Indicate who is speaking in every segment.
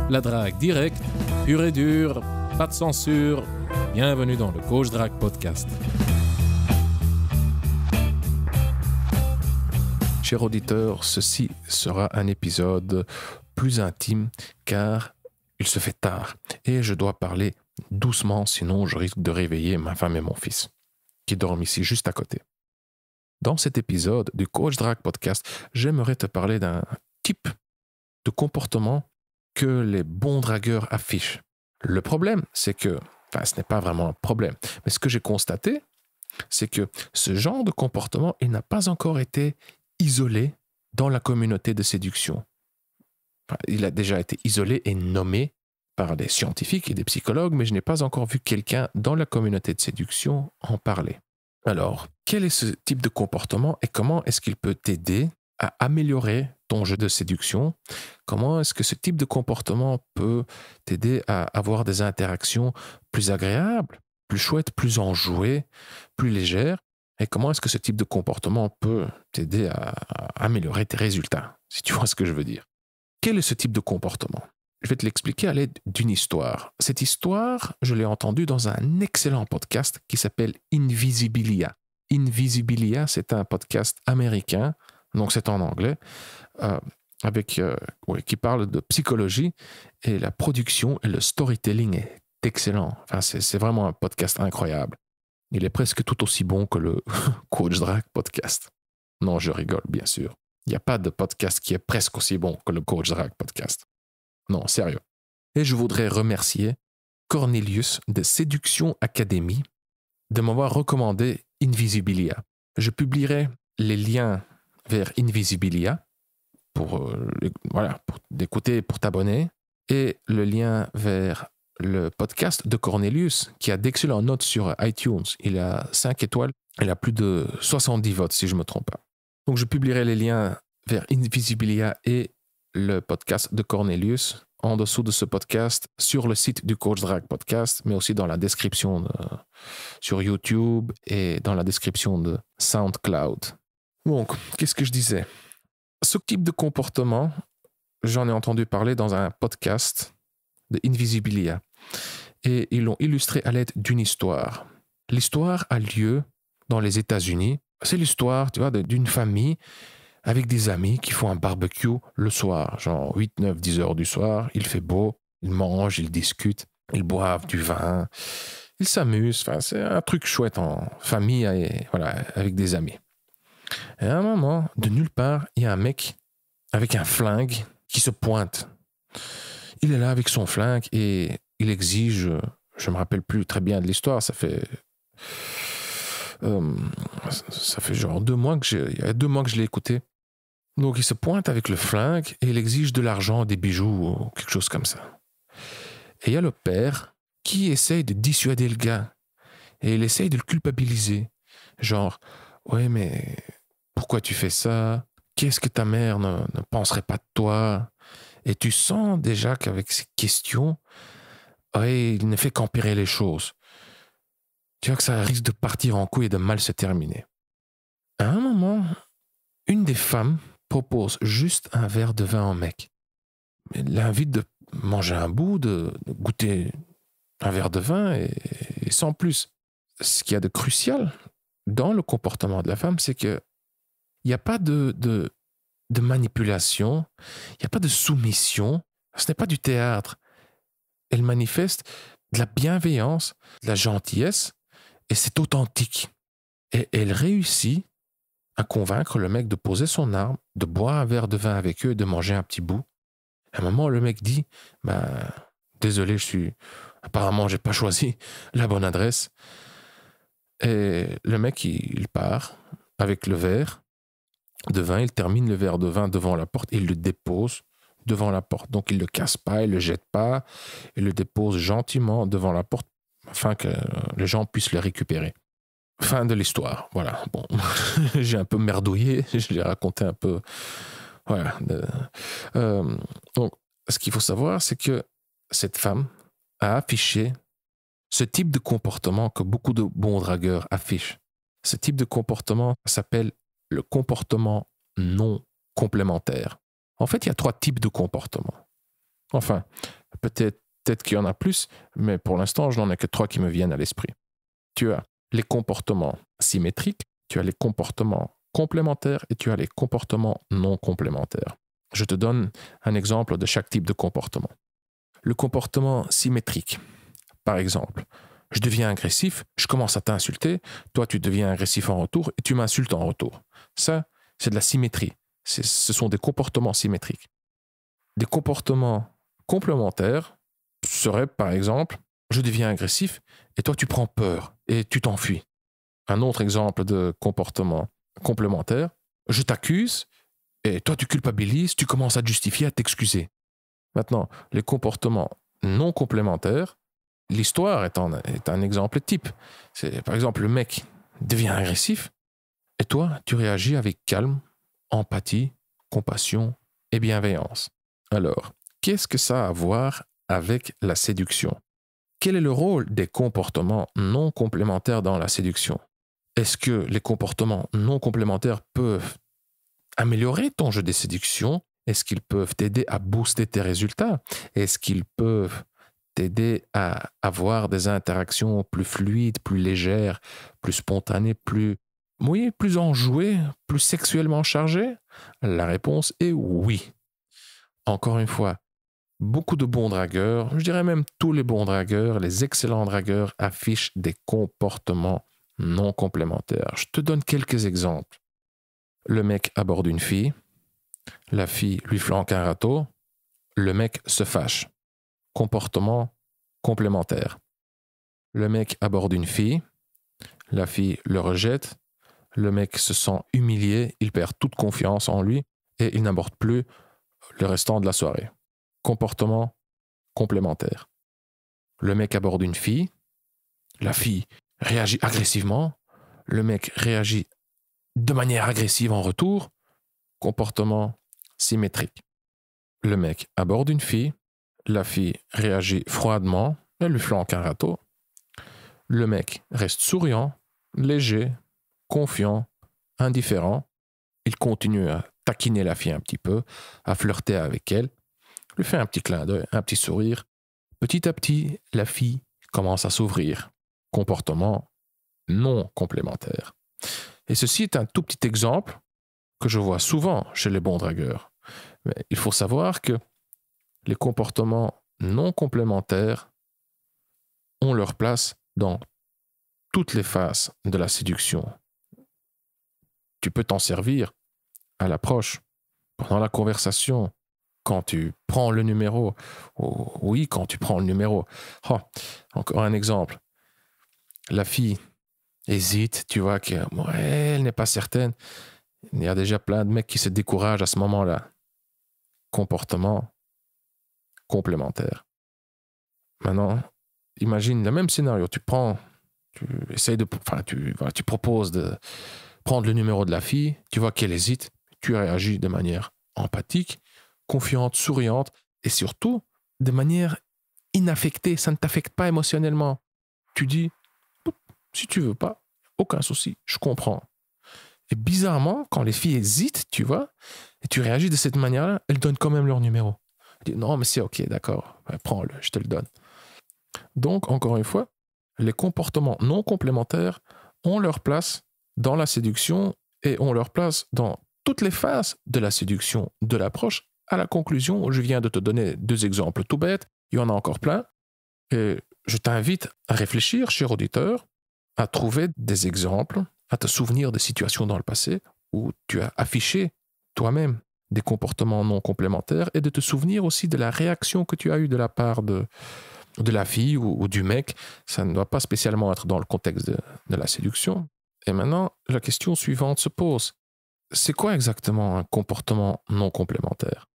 Speaker 1: La drague directe, pure et dure, pas de censure. Bienvenue dans le Coach Drague Podcast. Chers auditeurs, ceci sera un épisode plus intime car il se fait tard et je dois parler doucement, sinon je risque de réveiller ma femme et mon fils qui dorment ici juste à côté. Dans cet épisode du Coach Drague Podcast, j'aimerais te parler d'un type de comportement que les bons dragueurs affichent. Le problème, c'est que, ce n'est pas vraiment un problème, mais ce que j'ai constaté, c'est que ce genre de comportement, il n'a pas encore été isolé dans la communauté de séduction. Il a déjà été isolé et nommé par des scientifiques et des psychologues, mais je n'ai pas encore vu quelqu'un dans la communauté de séduction en parler. Alors, quel est ce type de comportement et comment est-ce qu'il peut t'aider à améliorer ton jeu de séduction? Comment est-ce que ce type de comportement peut t'aider à avoir des interactions plus agréables, plus chouettes, plus enjouées, plus légères? Et comment est-ce que ce type de comportement peut t'aider à améliorer tes résultats, si tu vois ce que je veux dire? Quel est ce type de comportement? Je vais te l'expliquer à l'aide d'une histoire. Cette histoire, je l'ai entendue dans un excellent podcast qui s'appelle Invisibilia. Invisibilia, c'est un podcast américain, donc c'est en anglais, qui parle de psychologie, et la production et le storytelling est excellent. C'est vraiment un podcast incroyable. Il est presque tout aussi bon que le Coach Drague Podcast. Non, je rigole, bien sûr. Il n'y a pas de podcast qui est presque aussi bon que le Coach Drague Podcast. Non, sérieux. Et je voudrais remercier Cornelius de Séduction Academy de m'avoir recommandé Invisibilia. Je publierai les liens vers Invisibilia pour d'écouter, pour t'abonner, et le lien vers le podcast de Cornelius qui a d'excellentes notes sur iTunes. Il a 5 étoiles, il a plus de 70 votes si je ne me trompe pas. Donc je publierai les liens vers Invisibilia et le podcast de Cornelius en dessous de ce podcast sur le site du Coach Drague Podcast, mais aussi dans la description sur YouTube et dans la description de SoundCloud. Donc, qu'est-ce que je disais? Ce type de comportement, j'en ai entendu parler dans un podcast de Invisibilia et ils l'ont illustré à l'aide d'une histoire. L'histoire a lieu dans les États-Unis. C'est l'histoire, tu vois, d'une famille avec des amis qui font un barbecue le soir, genre 8, 9, 10 heures du soir. Il fait beau, ils mangent, ils discutent, ils boivent du vin, ils s'amusent. C'est un truc chouette en famille et, avec des amis. Et à un moment, de nulle part, il y a un mec avec un flingue qui se pointe. Il est là avec son flingue et il exige, je ne me rappelle plus très bien de l'histoire, ça fait genre 2 mois il y a 2 mois que je l'ai écouté. Donc il se pointe avec le flingue et il exige de l'argent, des bijoux ou quelque chose comme ça. Et il y a le père qui essaye de dissuader le gars et il essaye de le culpabiliser. Genre, ouais, mais pourquoi tu fais ça? Qu'est-ce que ta mère ne penserait pas de toi? Et tu sens déjà qu'avec ces questions, ouais, il ne fait qu'empirer les choses. Tu vois que ça risque de partir en couille et de mal se terminer. À un moment, une des femmes propose juste un verre de vin au mec. Elle l'invite de manger un bout, de goûter un verre de vin et sans plus. Ce qu'il y a de crucial dans le comportement de la femme, c'est qu'il n'y a pas de manipulation, il n'y a pas de soumission. Ce n'est pas du théâtre. Elle manifeste de la bienveillance, de la gentillesse, et c'est authentique. Et elle réussit à convaincre le mec de poser son arme, de boire un verre de vin avec eux et de manger un petit bout. À un moment, le mec dit « Désolé, apparemment, je n'ai pas choisi la bonne adresse. » Et le mec, il part avec le verre de vin, il termine le verre de vin devant la porte et il le dépose devant la porte. Donc, il ne le casse pas, il ne le jette pas, il le dépose gentiment devant la porte afin que les gens puissent le récupérer. Fin de l'histoire, voilà. Bon, j'ai un peu merdouillé, je l'ai raconté un peu. Voilà. Donc, ce qu'il faut savoir, c'est que cette femme a affiché ce type de comportement que beaucoup de bons dragueurs affichent. Ce type de comportement s'appelle le comportement non complémentaire. En fait, il y a 3 types de comportements. Enfin, peut-être qu'il y en a plus, mais pour l'instant, je n'en ai que 3 qui me viennent à l'esprit. Tu as les comportements symétriques, tu as les comportements complémentaires et tu as les comportements non complémentaires. Je te donne un exemple de chaque type de comportement. Le comportement symétrique, par exemple, je deviens agressif, je commence à t'insulter, toi tu deviens agressif en retour et tu m'insultes en retour. Ça, c'est de la symétrie. Ce sont des comportements symétriques. Des comportements complémentaires seraient, par exemple, je deviens agressif et toi tu prends peur et tu t'enfuis. Un autre exemple de comportement complémentaire, je t'accuse et toi tu culpabilises, tu commences à te justifier, à t'excuser. Maintenant, les comportements non complémentaires, l'histoire est un exemple type. C'est, par exemple, le mec devient agressif et toi tu réagis avec calme, empathie, compassion et bienveillance. Alors, qu'est-ce que ça a à voir avec la séduction? Quel est le rôle des comportements non complémentaires dans la séduction? Est-ce que les comportements non complémentaires peuvent améliorer ton jeu de séduction? Est-ce qu'ils peuvent t'aider à booster tes résultats? Est-ce qu'ils peuvent t'aider à avoir des interactions plus fluides, plus légères, plus spontanées, plus enjouées, plus sexuellement chargées? La réponse est oui. Encore une fois, beaucoup de bons dragueurs, je dirais même tous les bons dragueurs, les excellents dragueurs affichent des comportements non complémentaires. Je te donne quelques exemples. Le mec aborde une fille, la fille lui flanque un râteau, le mec se fâche. Comportement complémentaire. Le mec aborde une fille, la fille le rejette, le mec se sent humilié, il perd toute confiance en lui et il n'aborde plus le restant de la soirée. Comportement complémentaire. Le mec aborde une fille, la fille réagit agressivement, le mec réagit de manière agressive en retour, comportement symétrique. Le mec aborde une fille, la fille réagit froidement, elle lui flanque un râteau, le mec reste souriant, léger, confiant, indifférent, il continue à taquiner la fille un petit peu, à flirter avec elle, lui fait un petit clin d'œil, un petit sourire. Petit à petit, la fille commence à s'ouvrir. Comportement non complémentaire. Et ceci est un tout petit exemple que je vois souvent chez les bons dragueurs. Mais il faut savoir que les comportements non complémentaires ont leur place dans toutes les phases de la séduction. Tu peux t'en servir à l'approche, pendant la conversation, quand tu prends le numéro. Oh, oui, quand tu prends le numéro. Oh, encore un exemple. La fille hésite, tu vois qu'elle n'est pas certaine. Il y a déjà plein de mecs qui se découragent à ce moment-là. Comportement complémentaire. Maintenant, imagine le même scénario. Tu proposes de prendre le numéro de la fille, tu vois qu'elle hésite, tu réagis de manière empathique, confiante, souriante et surtout de manière inaffectée. Ça ne t'affecte pas émotionnellement. Tu dis, si tu veux pas, aucun souci, je comprends. Et bizarrement, quand les filles hésitent, tu vois, et tu réagis de cette manière-là, elles donnent quand même leur numéro. Elles disent, non, mais c'est ok, d'accord, prends-le, je te le donne. Donc, encore une fois, les comportements non complémentaires ont leur place dans la séduction et ont leur place dans toutes les phases de la séduction, de l'approche à la conclusion. Je viens de te donner 2 exemples tout bêtes, il y en a encore plein. Et je t'invite à réfléchir, cher auditeur, à trouver des exemples, à te souvenir de situations dans le passé où tu as affiché toi-même des comportements non complémentaires et de te souvenir aussi de la réaction que tu as eue de la part de la fille ou du mec. Ça ne doit pas spécialement être dans le contexte de la séduction. Et maintenant, la question suivante se pose. C'est quoi exactement un comportement non complémentaire?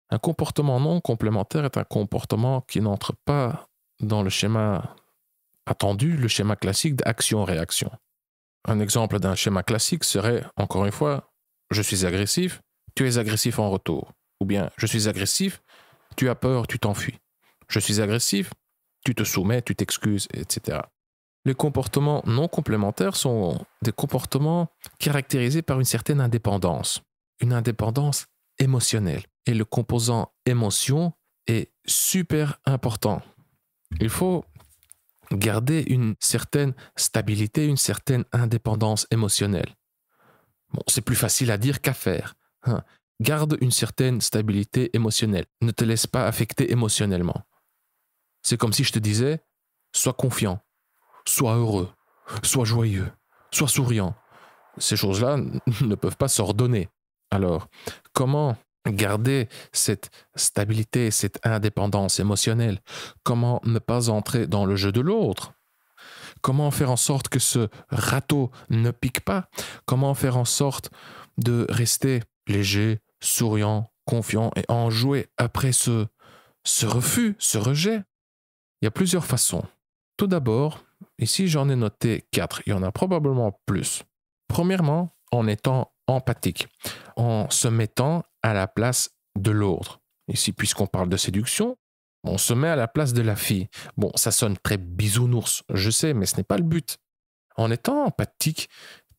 Speaker 1: Un comportement non complémentaire est un comportement qui n'entre pas dans le schéma attendu, le schéma classique d'action-réaction. Un exemple d'un schéma classique serait, encore une fois, je suis agressif, tu es agressif en retour. Ou bien, je suis agressif, tu as peur, tu t'enfuis. Je suis agressif, tu te soumets, tu t'excuses, etc. Les comportements non complémentaires sont des comportements caractérisés par une certaine indépendance. Une indépendance émotionnelle. Et le composant émotion est super important. Il faut garder une certaine stabilité, une certaine indépendance émotionnelle. Bon, c'est plus facile à dire qu'à faire. Hein. Garde une certaine stabilité émotionnelle. Ne te laisse pas affecter émotionnellement. C'est comme si je te disais, sois confiant, sois heureux, sois joyeux, sois souriant. Ces choses-là ne peuvent pas s'ordonner. Alors, comment garder cette stabilité, cette indépendance émotionnelle? Comment ne pas entrer dans le jeu de l'autre? Comment faire en sorte que ce râteau ne pique pas? Comment faire en sorte de rester léger, souriant, confiant et enjoué après ce refus, ce rejet? Il y a plusieurs façons. Tout d'abord, ici j'en ai noté 4, il y en a probablement plus. Premièrement, en étant empathique, en se mettant à la place de l'autre. Ici, puisqu'on parle de séduction, on se met à la place de la fille. Bon, ça sonne très bisounours, je sais, mais ce n'est pas le but. En étant empathique,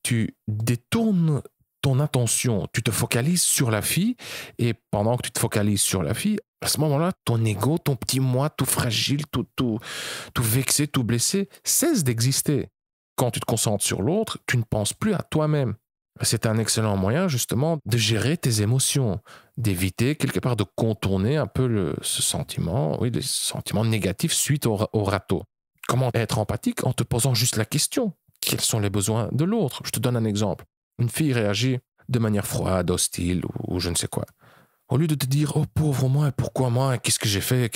Speaker 1: tu détournes ton attention, tu te focalises sur la fille, et pendant que tu te focalises sur la fille, à ce moment-là, ton ego, ton petit moi, tout fragile, tout vexé, tout blessé, cesse d'exister. Quand tu te concentres sur l'autre, tu ne penses plus à toi-même. C'est un excellent moyen justement de gérer tes émotions, d'éviter quelque part de contourner un peu ce sentiment, oui, les sentiments négatifs suite au râteau. Comment être empathique? En te posant juste la question. Quels sont les besoins de l'autre? Je te donne un exemple. Une fille réagit de manière froide, hostile ou je ne sais quoi. Au lieu de te dire, oh pauvre moi, pourquoi moi, qu'est-ce que j'ai fait,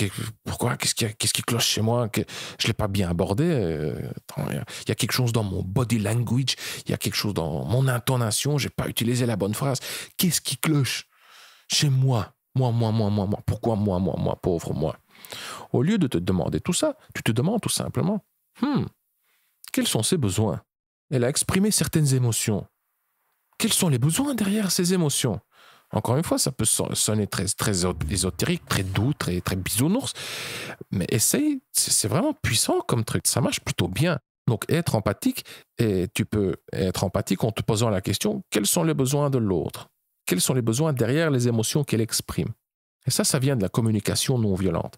Speaker 1: pourquoi, qu'est-ce qui cloche chez moi, que je ne l'ai pas bien abordé, il y a quelque chose dans mon body language, il y a quelque chose dans mon intonation, je n'ai pas utilisé la bonne phrase. Qu'est-ce qui cloche chez moi? Moi, pourquoi moi, pauvre moi? Au lieu de te demander tout ça, tu te demandes tout simplement, quels sont ses besoins? Elle a exprimé certaines émotions. Quels sont les besoins derrière ces émotions? Encore une fois, ça peut sonner très, très ésotérique, très doux, très, très bisounours, mais essaye, c'est vraiment puissant comme truc, ça marche plutôt bien. Donc, être empathique, et tu peux être empathique en te posant la question, quels sont les besoins de l'autre? Quels sont les besoins derrière les émotions qu'elle exprime? Et ça vient de la communication non violente.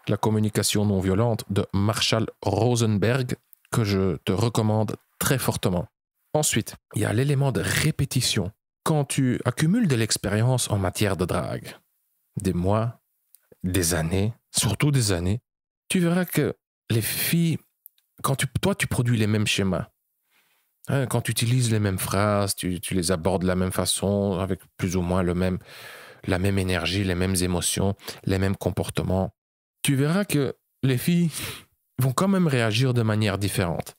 Speaker 1: La communication non violente de Marshall Rosenberg, que je te recommande très fortement. Ensuite, il y a l'élément de répétition. Quand tu accumules de l'expérience en matière de drague, des mois, des années, surtout des années, tu verras que les filles, toi tu produis les mêmes schémas, hein, quand tu utilises les mêmes phrases, tu les abordes de la même façon, avec plus ou moins la même énergie, les mêmes émotions, les mêmes comportements, tu verras que les filles vont quand même réagir de manière différente.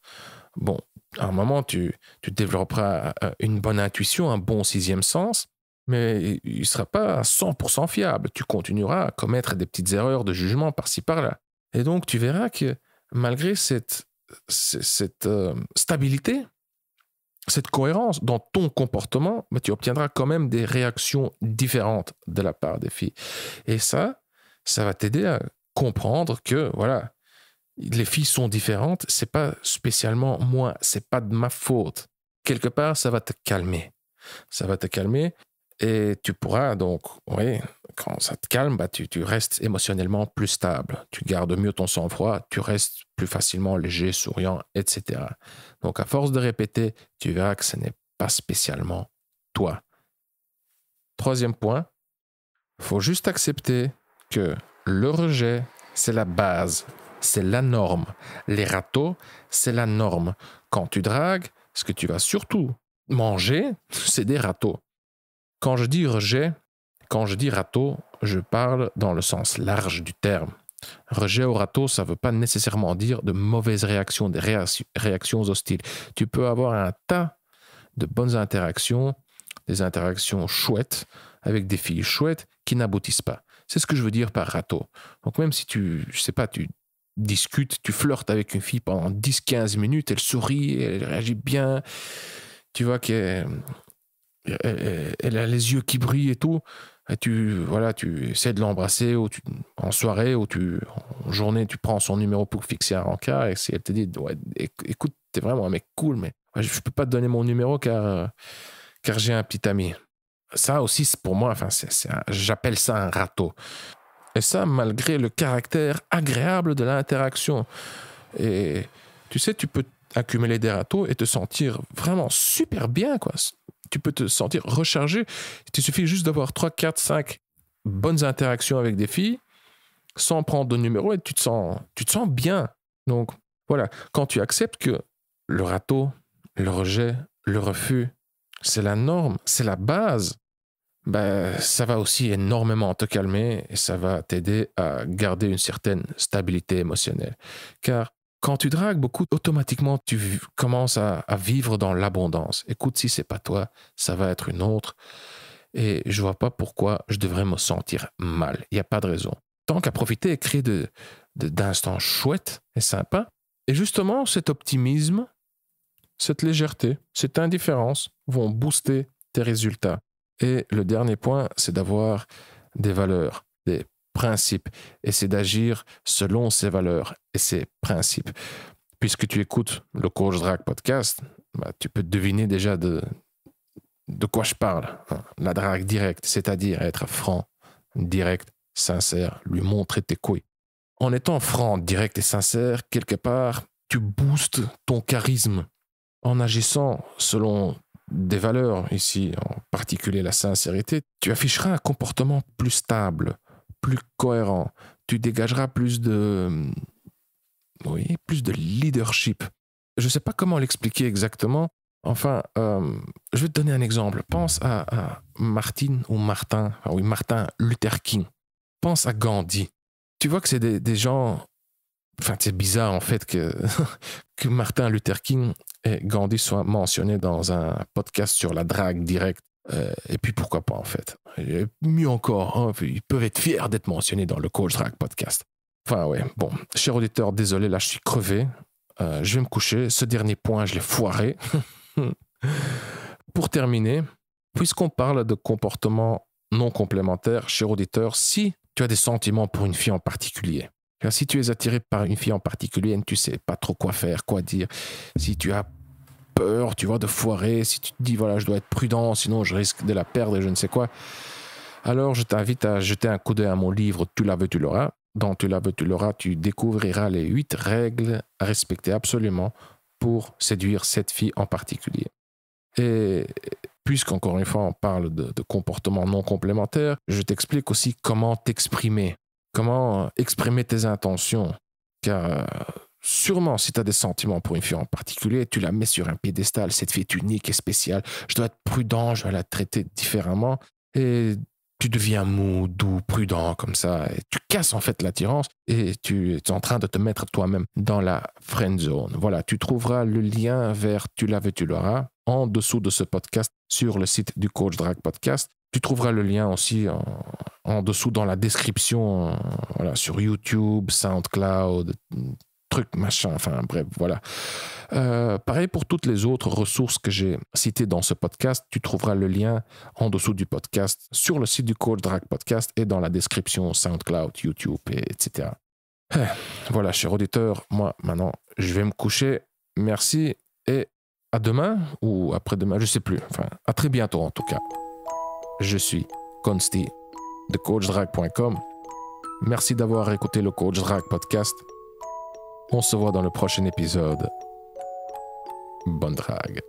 Speaker 1: Bon, à un moment, tu développeras une bonne intuition, un bon sixième sens, mais il ne sera pas à 100% fiable. Tu continueras à commettre des petites erreurs de jugement par-ci, par-là. Et donc, tu verras que malgré cette stabilité, cette cohérence dans ton comportement, tu obtiendras quand même des réactions différentes de la part des filles. Et ça va t'aider à comprendre que, voilà, les filles sont différentes, c'est pas spécialement moi, c'est pas de ma faute. Quelque part, ça va te calmer. Ça va te calmer et tu pourras donc, oui, quand ça te calme, tu restes émotionnellement plus stable. Tu gardes mieux ton sang-froid, tu restes plus facilement léger, souriant, etc. Donc, à force de répéter, tu verras que ce n'est pas spécialement toi. Troisième point, il faut juste accepter que le rejet, c'est la base. C'est la norme. Les râteaux, c'est la norme. Quand tu dragues, ce que tu vas surtout manger, c'est des râteaux. Quand je dis rejet, quand je dis râteau, je parle dans le sens large du terme. Rejet au râteau, ça ne veut pas nécessairement dire de mauvaises réactions, des réactions hostiles. Tu peux avoir un tas de bonnes interactions, des interactions chouettes, avec des filles chouettes qui n'aboutissent pas. C'est ce que je veux dire par râteau. Donc même si tu discutes, tu flirtes avec une fille pendant 10-15 minutes, elle sourit, elle réagit bien, tu vois qu'elle a les yeux qui brillent et tout, et tu essaies de l'embrasser en soirée ou en journée, tu prends son numéro pour fixer un rencard, et si elle te dit ouais, écoute, t'es vraiment un mec cool, mais je ne peux pas te donner mon numéro car j'ai un petit ami. Ça aussi, pour moi, j'appelle ça un râteau. Et ça, malgré le caractère agréable de l'interaction. Et tu sais, tu peux accumuler des râteaux et te sentir vraiment super bien, quoi. Tu peux te sentir rechargé. Il te suffit juste d'avoir 3, 4, 5 bonnes interactions avec des filles sans prendre de numéro et tu te sens bien. Donc, voilà. Quand tu acceptes que le râteau, le rejet, le refus, c'est la norme, c'est la base, ben, ça va aussi énormément te calmer et ça va t'aider à garder une certaine stabilité émotionnelle. Car quand tu dragues beaucoup, automatiquement, tu commences à vivre dans l'abondance. Écoute, si c'est pas toi, ça va être une autre. Et je vois pas pourquoi je devrais me sentir mal. Il n'y a pas de raison. Tant qu'à profiter et créer d'instants chouettes et sympas. Et justement, cet optimisme, cette légèreté, cette indifférence vont booster tes résultats. Et le dernier point, c'est d'avoir des valeurs, des principes, et c'est d'agir selon ces valeurs et ces principes. Puisque tu écoutes le Coach Drague podcast, bah, tu peux deviner déjà de quoi je parle. La drague directe, c'est-à-dire être franc, direct, sincère, lui montrer tes couilles. En étant franc, direct et sincère, quelque part, tu boostes ton charisme. En agissant selon des valeurs, ici en particulier la sincérité, tu afficheras un comportement plus stable, plus cohérent. Tu dégageras plus de leadership. Je ne sais pas comment l'expliquer exactement. Enfin, je vais te donner un exemple. Pense à Martin Luther King. Pense à Gandhi. Tu vois que c'est des gens... Enfin, c'est bizarre en fait que Martin Luther King et Gandhi soient mentionnés dans un podcast sur la drague directe. Et puis pourquoi pas en fait. Et mieux encore, hein, ils peuvent être fiers d'être mentionnés dans le Coach Drague podcast. Enfin ouais, bon, cher auditeur, désolé, là je suis crevé. Je vais me coucher. Ce dernier point, je l'ai foiré. Pour terminer, puisqu'on parle de comportements non complémentaires, cher auditeur, si tu as des sentiments pour une fille en particulier, car si tu es attiré par une fille en particulier et tu ne sais pas trop quoi faire, quoi dire, si tu as peur, tu vois, de foirer, si tu te dis, voilà, je dois être prudent, sinon je risque de la perdre et je ne sais quoi, alors je t'invite à jeter un coup d'œil à mon livre « Tu la veux, tu l'auras ». Dans « Tu la veux, tu l'auras », tu découvriras les 8 règles à respecter absolument pour séduire cette fille en particulier. Et puisqu'encore une fois, on parle de comportements non complémentaires, je t'explique aussi comment t'exprimer, comment exprimer tes intentions. Car sûrement, si tu as des sentiments pour une fille en particulier, tu la mets sur un piédestal, cette fille est unique et spéciale, je dois être prudent, je dois la traiter différemment. Et tu deviens mou, doux, prudent comme ça, et tu casses en fait l'attirance et tu es en train de te mettre toi-même dans la friend zone. Voilà, tu trouveras le lien vers Tu la veux, tu l'auras en dessous de ce podcast sur le site du Coach Drague Podcast. Tu trouveras le lien aussi en dessous dans la description, voilà, sur YouTube, SoundCloud, trucs, machin, enfin bref, voilà. Pareil pour toutes les autres ressources que j'ai citées dans ce podcast, tu trouveras le lien en dessous du podcast sur le site du Coach Drague Podcast et dans la description SoundCloud, YouTube, etc. Voilà, cher auditeur, moi maintenant, je vais me coucher. Merci et à demain ou après-demain, je ne sais plus. Enfin, à très bientôt en tout cas. Je suis Consti de CoachDrague.com. Merci d'avoir écouté le Coach Drague Podcast. On se voit dans le prochain épisode. Bonne drague.